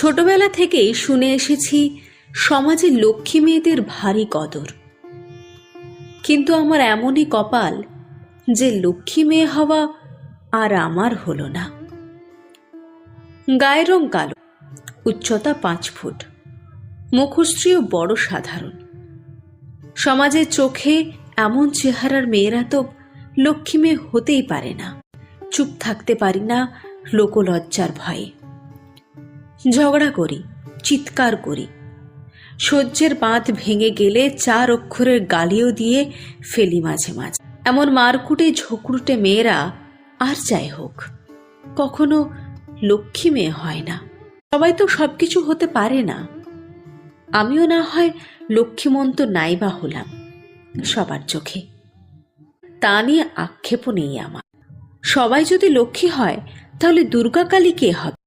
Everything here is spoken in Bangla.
ছোটবেলা থেকেই শুনে এসেছি সমাজে লক্ষ্মী মেয়েদের ভারী কদর। কিন্তু আমার এমনই কপাল যে লক্ষ্মী মেয়ে হওয়া আর আমার হলো না। গায়ের রং কালো, উচ্চতা 5 ফুট, মুখশ্রীও বড় সাধারণ। সমাজের চোখে এমন চেহারার মেয়েরা তো লক্ষ্মী মেয়ে হতেই পারে না। চুপ থাকতে পারি না লোকলজ্জার ভয়ে। ঝগড়া করি, চিৎকার করি, সহ্যের বাঁধ ভেঙে গেলে 4 অক্ষরের গালিও দিয়ে ফেলি মাঝে মাঝে। এমন মারকুটে ঝোঁকরুটে মেয়েরা আর যাই হোক কখনো লক্ষ্মী মেয়ে হয় না। সবাই তো সবকিছু হতে পারে না। আমিও না হয় লক্ষ্মীমন্ত নাইবা হলাম সবার চোখে, তা নিয়ে আক্ষেপও নেই আমার। সবাই যদি লক্ষ্মী হয় তাহলে দুর্গা কালী কে হবে?